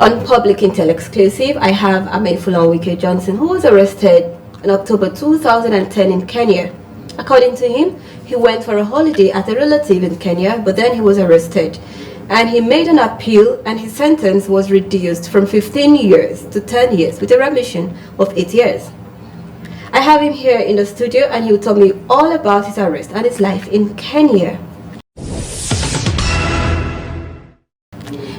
On Public Intel Exclusive, I have Amaefula Owuike Johnson, who was arrested in October 2010 in Kenya. According to him, he went for a holiday at a relative in Kenya, but then he was arrested. And he made an appeal, and his sentence was reduced from 15 years to 10 years with a remission of 8 years. I have him here in the studio, and he will tell me all about his arrest and his life in Kenya.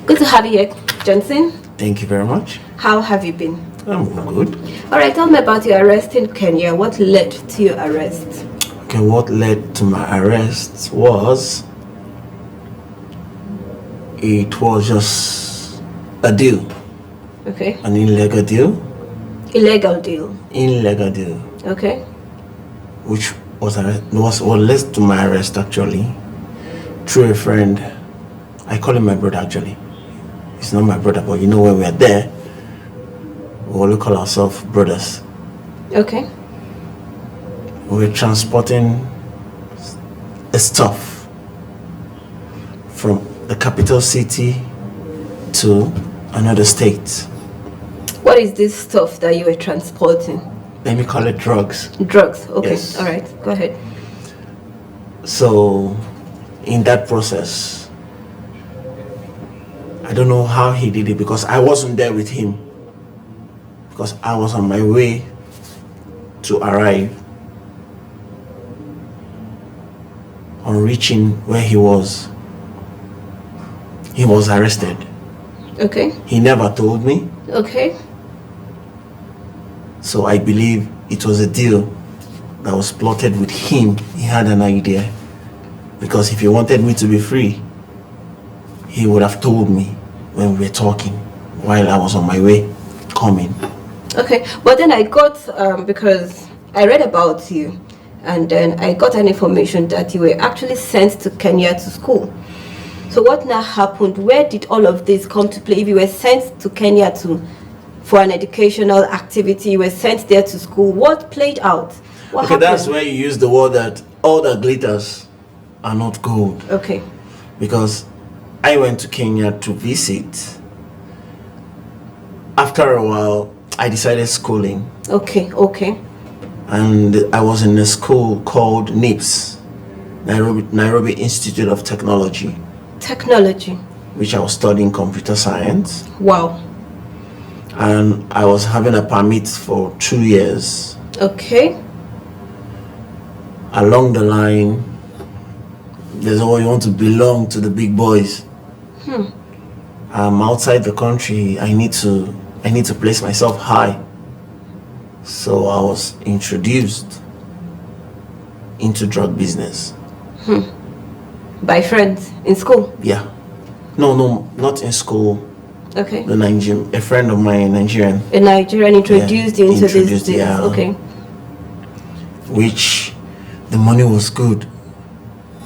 Good to have you here, Johnson. Thank you very much. How have you been? I'm good. All right, tell me about your arrest in Kenya. What led to your arrest? Okay, what led to my arrest was it was just a deal. Okay. An illegal deal. Illegal deal. Illegal deal. Okay. Which was what led to my arrest actually through a friend. I call him my brother actually. He's not my brother, but you know when we are there, we only call ourselves brothers. Okay. We're transporting stuff from the capital city to another state. What is this stuff that you were transporting? Let me call it drugs. Drugs. Okay. Yes. All right. Go ahead. So, in that process, I don't know how he did it because I wasn't there with him. Because I was on my way to arrive. On reaching where he was arrested. Okay. He never told me. Okay. So I believe it was a deal that was plotted with him. He had an idea. Because if he wanted me to be free, he would have told me when we were talking while I was on my way coming. Okay, but then I got, because I read about you, and then I got an information that you were actually sent to Kenya to school. So what now happened? Where did all of this come to play? If you were sent to Kenya for an educational activity, you were sent there to school, what played out? What happened? That's where you use the word that all that glitters are not gold. Okay. Because I went to Kenya to visit. After a while, I decided schooling. Okay, okay. And I was in a school called NIPS, Nairobi Institute of Technology. Technology. Which I was studying computer science. Wow. And I was having a permit for 2 years. Okay. Along the line, there's always you want to belong to the big boys. I'm outside the country. I need to place myself high. So I was introduced into drug business. By friends in school? Yeah. No, not in school. Okay. A friend of mine, Nigerian. A Nigerian introduced you into this. Yeah. Okay. Which the money was good.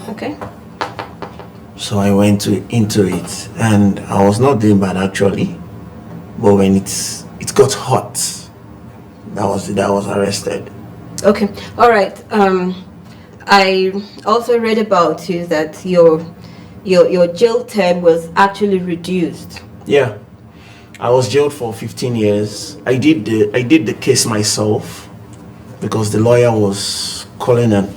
Okay. So I went into it, and I was not doing bad actually. But when it got hot, that was arrested. Okay. All right. I also read about you that your jail term was actually reduced. Yeah, I was jailed for 15 years. I did the case myself because the lawyer was calling an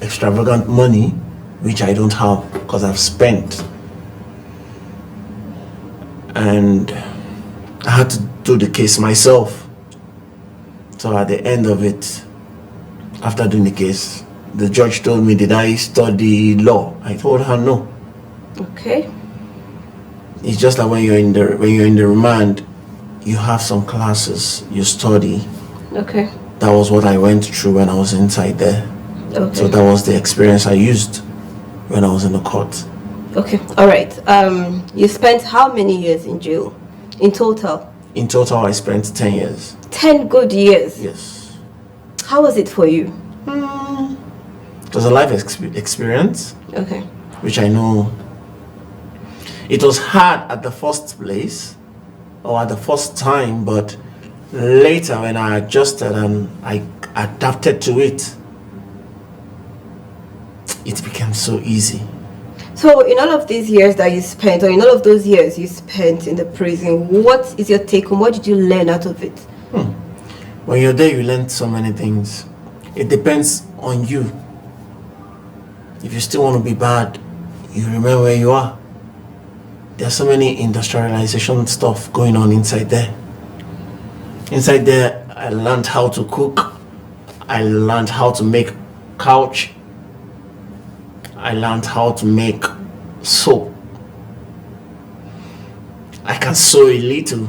extravagant money, which I don't have because I've spent, and I had to do the case myself. So at the end of it, after doing the case, the judge told me, did I study law? I told her no. Okay. It's just that when you're in the remand, you have some classes you study. Okay. That was what I went through when I was inside there. Okay. So that was the experience I used when I was in the court. Okay. All right. You spent how many years in jail in total? In total, I spent 10 years. 10 good years? Yes. How was it for you? It was a life experience. Okay. Which I know. It was hard at the first place, or at the first time, but later when I adjusted and I adapted to it, it became so easy. So in all of these years that you spent, or in all of those years you spent in the prison, what is your take home? What did you learn out of it? When you're there, you learn so many things. It depends on you. If you still want to be bad, you remember where you are. There's so many industrialization stuff going on inside there. Inside there, I learned how to cook. I learned how to make couch. I learned how to make soap. I can sew a little.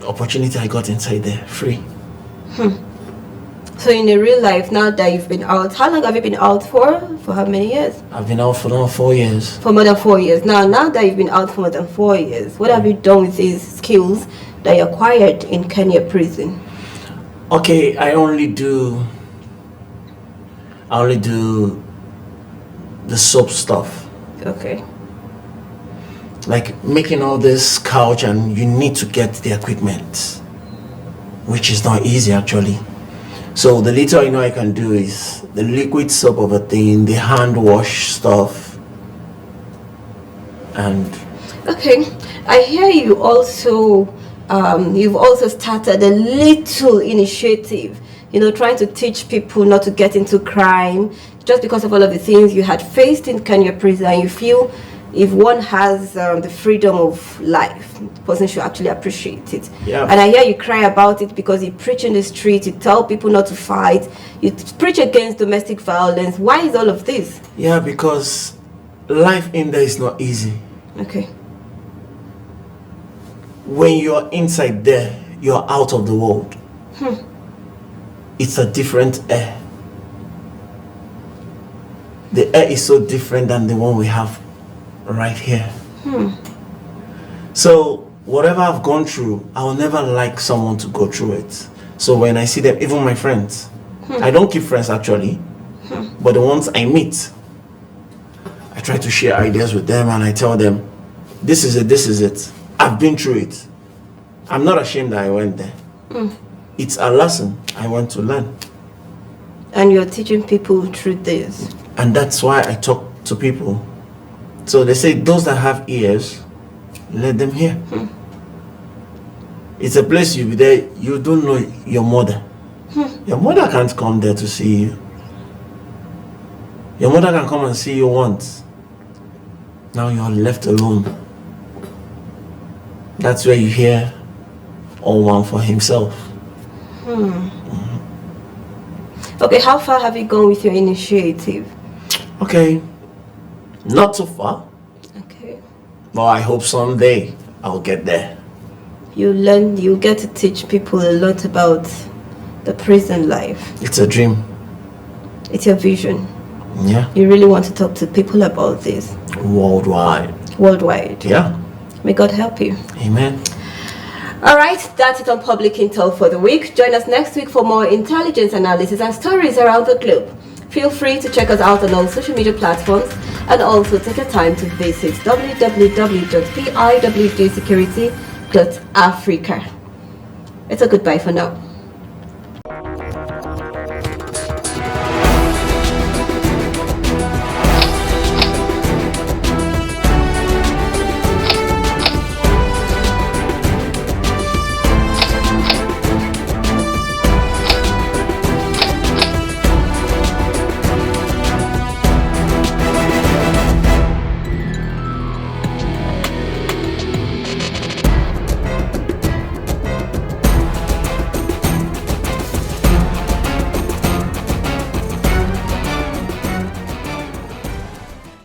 Opportunity I got inside there, free. So in a real life, now that you've been out, how long have you been out for? For how many years? I've been out for now 4 years. For more than 4 years. Now that you've been out for more than 4 years, what have you done with these skills that you acquired in Kenya prison? Okay, I only do the soap stuff. Okay. Like making all this couch, and you need to get the equipment, which is not easy actually. So the little I know I can do is the liquid soap of a thing, the hand wash stuff, and okay. I hear you also you've also started a little initiative, trying to teach people not to get into crime, just because of all of the things you had faced in Kenya prison, and you feel if one has the freedom of life, the person should actually appreciate it. Yeah. And I hear you cry about it because you preach in the street, you tell people not to fight, you preach against domestic violence. Why is all of this? Yeah, because life in there is not easy. Okay. When you're inside there, you're out of the world. It's a different air. The air is so different than the one we have right here. So whatever I've gone through, I will never like someone to go through it. So when I see them, even my friends, I don't keep friends actually, but the ones I meet, I try to share ideas with them, and I tell them, this is it. I've been through it. I'm not ashamed that I went there. It's a lesson I want to learn. And you're teaching people through this. And that's why I talk to people. So they say those that have ears, let them hear. It's a place you be there, you don't know your mother. Your mother can't come there to see you. Your mother can come and see you once. Now you're left alone. That's where you hear all one for himself. Okay, how far have you gone with your initiative? Okay, not so far. Okay. But I hope someday I'll get there. You get to teach people a lot about the prison life. It's a dream. It's your vision. Yeah. You really want to talk to people about this. Worldwide. Yeah. May God help you. Amen. All right, that's it on Public Intel for the week. Join us next week for more intelligence analysis and stories around the globe. Feel free to check us out on all social media platforms, and also take a time to visit www.piwdsecurity.africa. It's a goodbye for now.